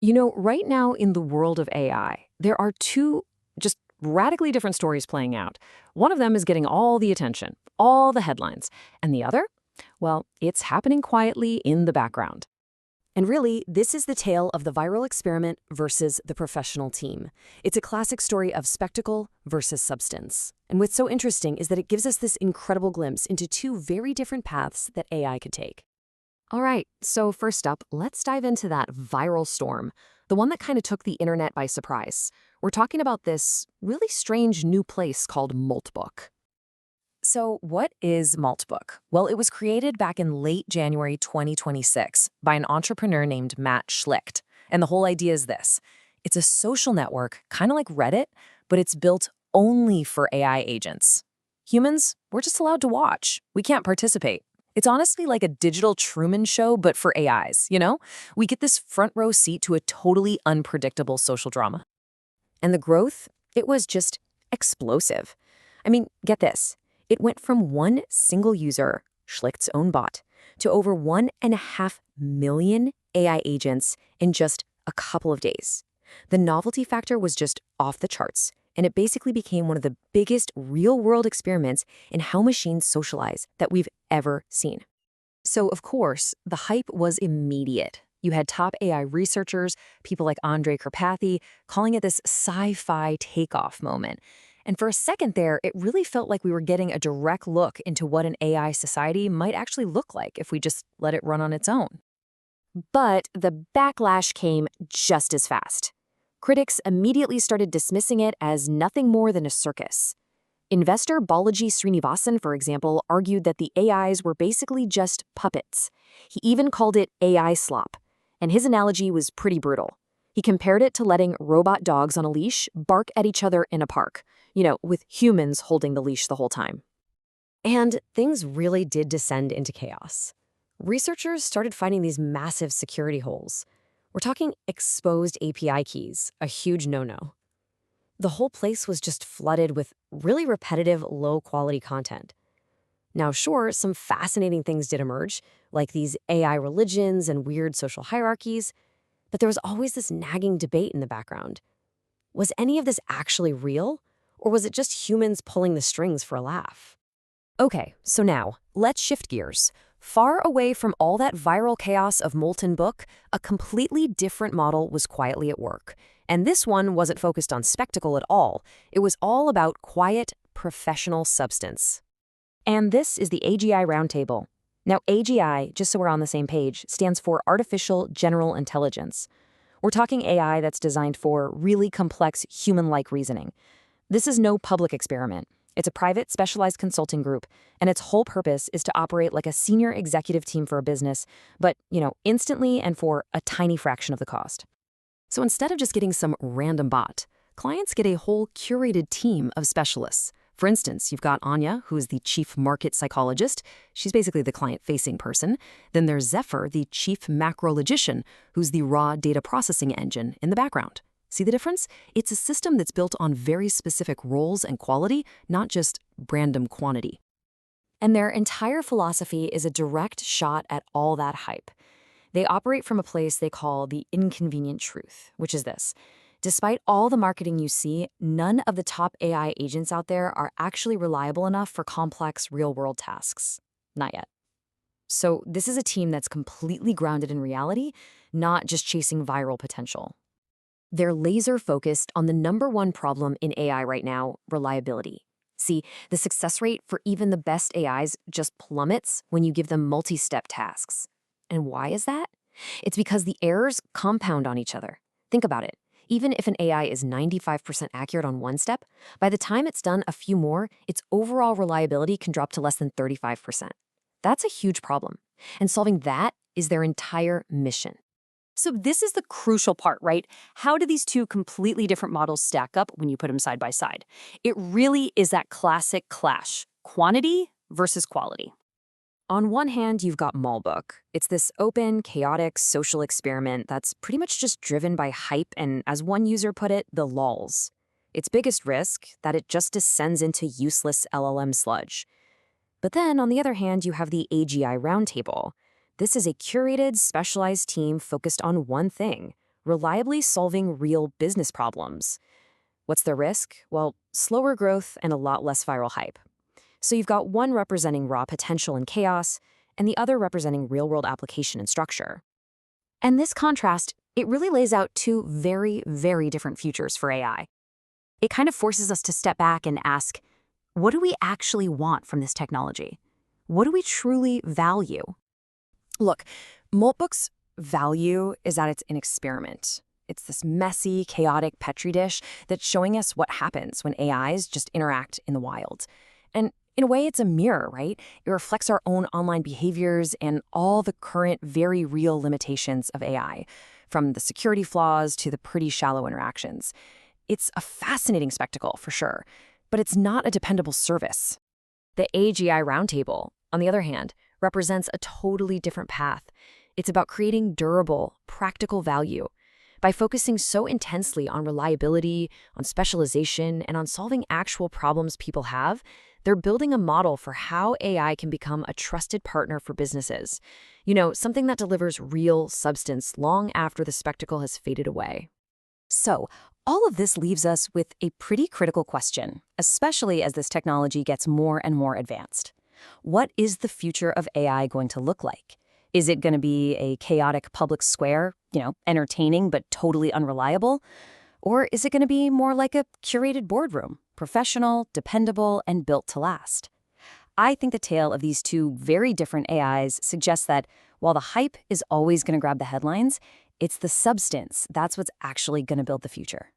Right now in the world of AI, there are two just radically different stories playing out. One of them is getting all the attention, all the headlines, and the other, well, it's happening quietly in the background. And really, this is the tale of the viral experiment versus the professional team. It's a classic story of spectacle versus substance. And what's so interesting is that it gives us this incredible glimpse into two very different paths that AI could take. All right, so first up, let's dive into that viral storm, the one that kind of took the internet by surprise. We're talking about this really strange new place called Moltbook. So, what is Moltbook? Well, it was created back in late January 2026 by an entrepreneur named Matt Schlicht. And the whole idea is this: it's a social network, kind of like Reddit, but it's built only for AI agents. Humans, we're just allowed to watch. We can't participate. It's honestly like a digital Truman Show, but for AIs, you know? We get this front row seat to a totally unpredictable social drama. And the growth, it was just explosive. I mean, get this. It went from one single user, Schlicht's own bot, to over 1.5 million AI agents in just a couple of days. The novelty factor was just off the charts, and it basically became one of the biggest real-world experiments in how machines socialize that we've ever seen. So, of course, the hype was immediate. You had top AI researchers, people like Andrej Karpathy, calling it this sci-fi takeoff moment. And for a second there, it really felt like we were getting a direct look into what an AI society might actually look like if we just let it run on its own. But the backlash came just as fast. Critics immediately started dismissing it as nothing more than a circus. Investor Balaji Srinivasan, for example, argued that the AIs were basically just puppets. He even called it AI slop, and his analogy was pretty brutal. He compared it to letting robot dogs on a leash bark at each other in a park, with humans holding the leash the whole time. And things really did descend into chaos. Researchers started finding these massive security holes. We're talking exposed API keys, a huge no-no. The whole place was just flooded with really repetitive, low-quality content. Now, sure, some fascinating things did emerge, like these AI religions and weird social hierarchies, but there was always this nagging debate in the background. Was any of this actually real, or was it just humans pulling the strings for a laugh? Okay, so now, let's shift gears. Far away from all that viral chaos of Moltbook, a completely different model was quietly at work. And this one wasn't focused on spectacle at all. It was all about quiet, professional substance. And this is the AGI Roundtable. Now, AGI, just so we're on the same page, stands for Artificial General Intelligence. We're talking AI that's designed for really complex human-like reasoning. This is no public experiment. It's a private, specialized consulting group, and its whole purpose is to operate like a senior executive team for a business, but, instantly and for a tiny fraction of the cost. So instead of just getting some random bot, clients get a whole curated team of specialists. For instance, you've got Anya, who is the chief market psychologist. She's basically the client-facing person. Then there's Zephyr, the chief macro logician, who's the raw data processing engine in the background. See the difference? It's a system that's built on very specific roles and quality, not just random quantity. And their entire philosophy is a direct shot at all that hype. They operate from a place they call the inconvenient truth, which is this. Despite all the marketing you see, none of the top AI agents out there are actually reliable enough for complex real-world tasks. Not yet. So this is a team that's completely grounded in reality, not just chasing viral potential. They're laser-focused on the number one problem in AI right now, reliability. See, the success rate for even the best AIs just plummets when you give them multi-step tasks. And why is that? It's because the errors compound on each other. Think about it. Even if an AI is 95% accurate on one step, by the time it's done a few more, its overall reliability can drop to less than 35%. That's a huge problem. And solving that is their entire mission. So this is the crucial part, right? How do these two completely different models stack up when you put them side by side? It really is that classic clash, quantity versus quality. On one hand, you've got Moltbook. It's this open, chaotic social experiment that's pretty much just driven by hype and, as one user put it, the lulz. Its biggest risk, that it just descends into useless LLM sludge. But then, on the other hand, you have the AGI Roundtable. This is a curated, specialized team focused on one thing, reliably solving real business problems. What's the risk? Well, slower growth and a lot less viral hype. So you've got one representing raw potential and chaos, and the other representing real-world application and structure. And this contrast, it really lays out two very, very different futures for AI. It kind of forces us to step back and ask, what do we actually want from this technology? What do we truly value? Look, Moltbook's value is that it's an experiment. It's this messy, chaotic petri dish that's showing us what happens when AIs just interact in the wild. And in a way, it's a mirror, right? It reflects our own online behaviors and all the current, very real limitations of AI, from the security flaws to the pretty shallow interactions. It's a fascinating spectacle, for sure, but it's not a dependable service. The AGI Roundtable, on the other hand, represents a totally different path. It's about creating durable, practical value. By focusing so intensely on reliability, on specialization, and on solving actual problems people have, they're building a model for how AI can become a trusted partner for businesses. You know, something that delivers real substance long after the spectacle has faded away. So, all of this leaves us with a pretty critical question, especially as this technology gets more and more advanced. What is the future of AI going to look like? Is it going to be a chaotic public square, entertaining but totally unreliable? Or is it going to be more like a curated boardroom, professional, dependable, and built to last? I think the tale of these two very different AIs suggests that while the hype is always going to grab the headlines, it's the substance that's what's actually going to build the future.